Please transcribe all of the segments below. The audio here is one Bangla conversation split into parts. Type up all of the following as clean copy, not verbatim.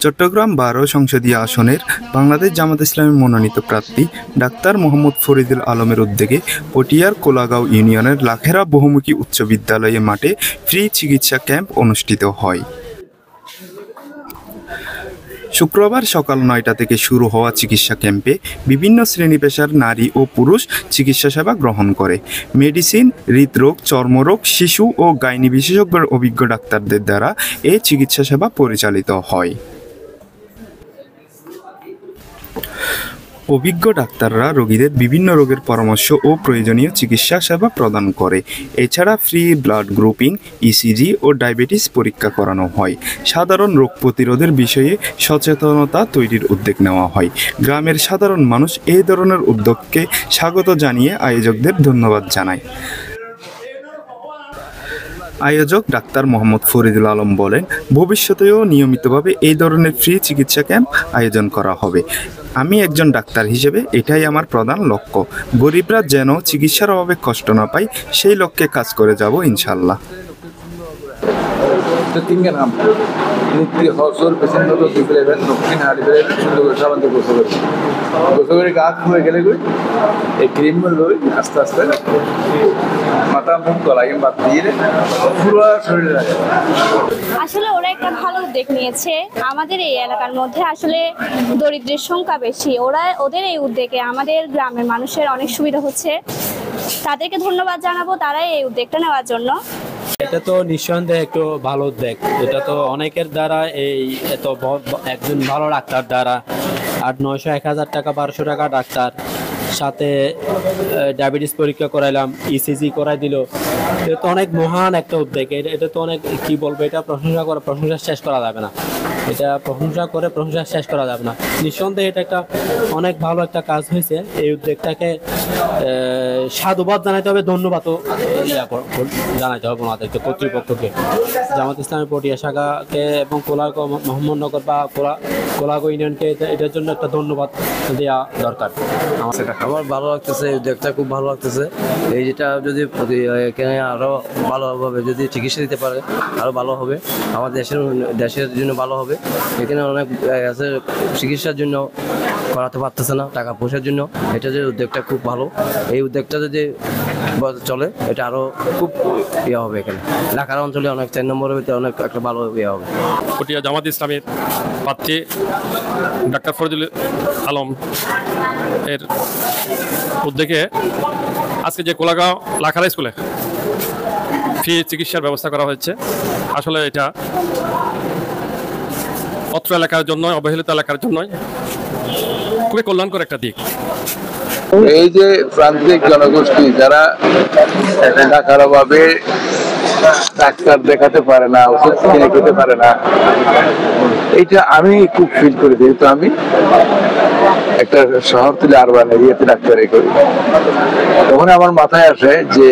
চট্টগ্রাম ১২ সংসদীয় আসনের বাংলাদেশ জামাত ইসলামী মনোনীত প্রার্থী ডাক্তার মোহাম্মদ ফরিদুল আলমের উদ্যোগে পটিয়ার কোলাগাঁও ইউনিয়নের লাখেরা বহুমুখী উচ্চ বিদ্যালয়ে মাঠে ফ্রি চিকিৎসা ক্যাম্প অনুষ্ঠিত হয়। শুক্রবার সকাল ৯টা থেকে শুরু হওয়া চিকিৎসা ক্যাম্পে বিভিন্ন শ্রেণী পেশার নারী ও পুরুষ চিকিৎসা সেবা গ্রহণ করে। মেডিসিন, হৃদরোগ, চর্মরোগ, শিশু ও গাইনি বিশেষজ্ঞের অভিজ্ঞ ডাক্তারদের দ্বারা এই চিকিৎসা সেবা পরিচালিত হয়। অভিজ্ঞ ডাক্তাররা রোগীদের বিভিন্ন রোগের পরামর্শ ও প্রয়োজনীয় চিকিৎসা সেবা প্রদান করে। এছাড়া ফ্রি ব্লাড গ্রুপিং, ইসিজি ও ডায়াবেটিস পরীক্ষা করানো হয়। সাধারণ রোগ প্রতিরোধের বিষয়ে সচেতনতা তৈরির উদ্যোগ নেওয়া হয়। গ্রামের সাধারণ মানুষ এই ধরনের উদ্যোগকে স্বাগত জানিয়ে আয়োজকদের ধন্যবাদ জানায়। আয়োজক ডাক্তার মোহাম্মদ ফরিদুল আলম বলেন, ভবিষ্যতেও নিয়মিতভাবে এই ধরনের ফ্রি চিকিৎসা ক্যাম্প আয়োজন করা হবে। আমি একজন ডাক্তার হিসেবে এটাই আমার প্রধান লক্ষ্য। গরিবরা যেন চিকিৎসার অভাবে কষ্ট না পায়, সেই লক্ষ্যে কাজ করে যাব ইনশাল্লাহ। আস্তে আস্তে মাথা মুখ গলায় বাদ দিয়ে পুরো শরীরে আসলে ওরা একটা ভালো উদ্যোগ নিয়েছে। আমাদের এই এলাকার মধ্যে আসলে দরিদ্রের সংখ্যা বেশি। ওদের এই উদ্যোগে আমাদের গ্রামের মানুষের অনেক সুবিধা হচ্ছে। তাদেরকে ধন্যবাদ জানাবো তারাই এই উদ্যোগটা নেওয়ার জন্য। এটা তো নিঃসন্দেহে একটু ভালো উদ্যোগ। এটা তো অনেকের দ্বারা এই এত একজন ভালো ডাক্তার দ্বারা 800, 900, 1000 টাকা, 1200 টাকা ডাক্তার, সাথে ডায়াবেটিস পরীক্ষা করাইলাম, ইসিজি করাই দিল। এটা তো অনেক মহান একটা উদ্যোগ। এটা তো অনেক কি বলবো, এটা প্রশংসা শেষ করা যাবে না। এটা প্রশংসা শেষ করা যাবে না। নিঃসন্দেহে এটা একটা অনেক ভালো একটা কাজ হয়েছে। এই উদ্যোগটাকে সাধুবাদ জানাইতে হবে, ধন্যবাদও জানাইতে হবে ওনাদেরকে, কর্তৃপক্ষকে, জামাত ইসলামী পটিয়া শাখাকে এবং কোলাগাঁও মোহাম্মদনগর বা কোলাগাঁও ইউনিয়নকে এটার জন্য একটা ধন্যবাদ দেওয়া দরকার। আমার ভালো লাগতেছে, এই উদ্যোগটা খুব ভালো লাগতেছে। এই যেটা যদি এখানে আরও ভালোভাবে যদি চিকিৎসা দিতে পারে আরও ভালো হবে, আমার দেশের জন্য ভালো হবে। এখানে অনেক আছে চিকিৎসার জন্য করাতে পারতেছে না, টাকা পয়সার জন্য। এটা যে উদ্যোগটা খুব ভালো, এই উদ্যোগটা যদি চলে এটা আরও খুব ইয়ে হবে। এখানে ঢাকার অঞ্চলে অনেক 4 নম্বরের ভিতরে অনেক একটা ভালো ইয়ে হবে। পটিয়া জামাত ইসলামের প্রার্থী ডাক্তার ফরিদুল আলম এর উদ্যোগে আজকে যে কোলাগাঁও লাখারা স্কুলে ফ্রি চিকিৎসার ব্যবস্থা করা হয়েছে, আসলে এটা অত্র এলাকার জন্য, অবহেলিত এলাকার জন্য খুবই কল্যাণকর একটা দিক। এই যে প্রান্তিক জনগোষ্ঠী যারা টাকার অভাবে ডাক্তার দেখাতে পারে না, ওষুধ কিনে খেতে পারে না, এইটা আমি খুব ফিল করি। যেহেতু আমি একটা শহর থেকে আরবান এরিয়াতে ডাক্তারি করি, তখন আমার মাথায় আসে যে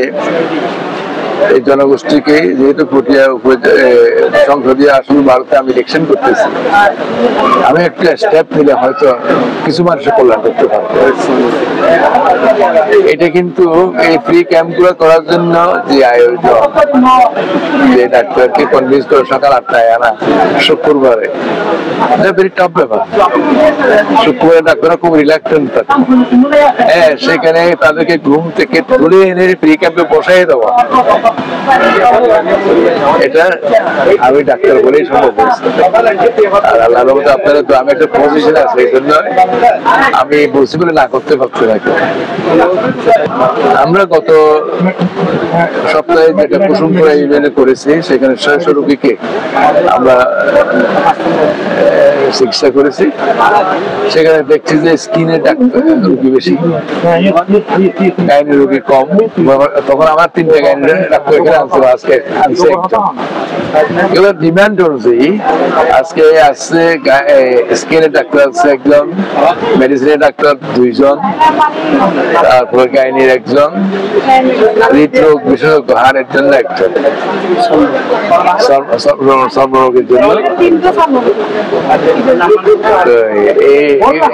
এই জনগোষ্ঠীকে, যেহেতু পটিয়া সংসদীয় আসন ভারতে আমি ইলেকশন করতেছি, আমি একটা স্টেপ নিলে হয়তো কিছু মানুষের কল্যাণ করতে পারবো। এটা কিন্তু এই ফ্রি ক্যাম্প গুলো করার জন্য যে আয়োজন, যে ডাক্তারকে কনভিন্স করে সকাল 8টায় আনা শুক্রবারে, এটা ভেরি টাফ ব্যাপার। শুক্রবারে ডাক্তাররা খুব রিল্যাক্টেন্ট থাকে। হ্যাঁ, সেখানে তাদেরকে ঘুম থেকে তুলে এনে ফ্রি ক্যাম্পে বসাই দেওয়া, এটা আমি ডাক্তার বলেই সম্ভব হয়েছে। আর আল্লাহর রহমতে আপনারা তো, আমি একটা পজিশন আছে, এই জন্য আমি বলছি বলে না করতে পারছি না। আমরা গত সপ্তাহে যেটা কুসুমপুরা ইউনিয়নে করেছি, সেখানে 600 রোগীকে আমরা চিকিৎসা করেছি। সেখানে দেখছি যে স্কিনের রোগী বেশি, গাইনি রোগী কম। তখন আমার 3টা গাইনি ডাক্তার এখানে আনছিল, আজকে আনছে একজন। এবার ডিমান্ড অনুযায়ী আজকে আসছে স্কিনের ডাক্তার আছে একজন, মেডিসিনের ডাক্তার 2 জন, তারপরে গাইনির একজন, হৃদরোগ বিশেষজ্ঞ হাড়ের জন্য একজন, চর্মরোগের জন্য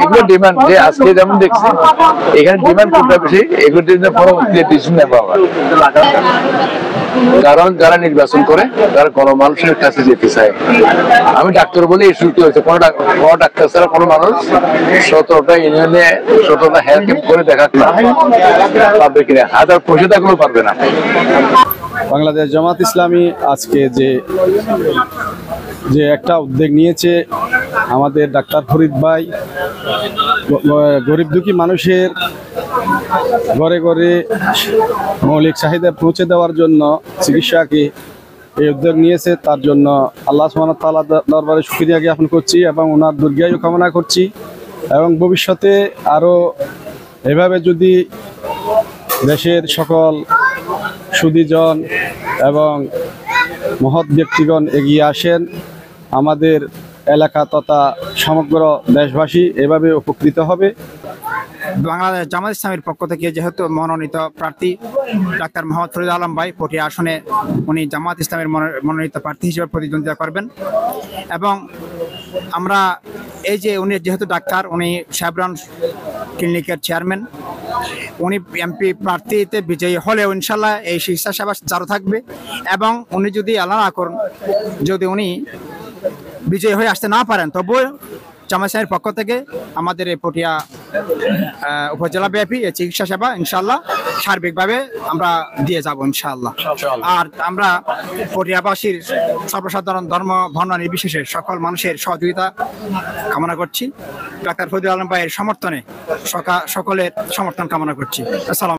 এগুলো ডিমান্ড যে আজকে যেমন দেখছি এখানে ডিমান্ড কোনটা বেশি, এগুলোর জন্য পরবর্তী ডিসিশন নেবো আমরা। কারণ যারা নির্বাচন করে তারা গণমানুষের কাছে যেতে চায়। আমি ডাক্তার বলে এই শুরু হয়েছে, কোনো ডাক্তার ছাড়া কোনো মানুষ 17টা ইউনিয়নে 17টা হেলথ ক্যাম্প করে দেখা পারবে কিনা, হাজার পয়সা থাকলেও পারবে না। বাংলাদেশ জামাত ইসলামী আজকে যে একটা উদ্যোগ নিয়েছে, আমাদের ডাক্তার ফরিদ ভাই গরিব দুঃখী মানুষের ঘরে ঘরে মৌলিক চাহিদা পৌঁছে দেওয়ার জন্য চিকিৎসাকে এই উদ্যোগ নিয়েছে, তার জন্য আল্লাহ সুবহানাহু ওয়া তাআলার দরবারে শুকরিয়া জ্ঞাপন করছি এবং ওনার দীর্ঘায়ু কামনা করছি। এবং ভবিষ্যতে আরও এভাবে যদি দেশের সকল সুধীজন এবং মহৎ ব্যক্তিগণ এগিয়ে আসেন, আমাদের এলাকা তথা সমগ্র দেশবাসী এভাবে উপকৃত হবে। বাংলাদেশ জামাত ইসলামের পক্ষ থেকে যেহেতু মনোনীত প্রার্থী ডাক্তার মোহাম্মদ ফরিদ আলম ভাই পটিয়া আসনে উনি জামাত ইসলামের মনোনীত প্রার্থী হিসেবে প্রতিদ্বন্দ্বিতা করবেন, এবং আমরা এই যে উনি যেহেতু ডাক্তার, উনি শেভরন ক্লিনিকের চেয়ারম্যান, উনি এমপি প্রার্থীতে বিজয়ী হলেও ইনশাল্লাহ এই চিকিৎসা সেবা চালু থাকবে। এবং উনি যদি আল্লাহ না করেন, যদি উনি বিজয়ী হয়ে আসতে না পারেন, তবুও জামাত ইসলামের পক্ষ থেকে আমাদের এই পটিয়া উপজেলা ব্যাপী এই চিকিৎসা সেবা ইনশাল্লাহ সার্বিকভাবে আমরা দিয়ে যাব ইনশাল্লাহ। আর আমরা পটিয়াবাসীর সর্বসাধারণ ধর্ম বর্ণ নির্বিশেষে সকল মানুষের সহযোগিতা কামনা করছি। ডাক্তার ফরিদ আলম ভাইয়ের সমর্থনে সকলের সমর্থন কামনা করছি। আসসালাম।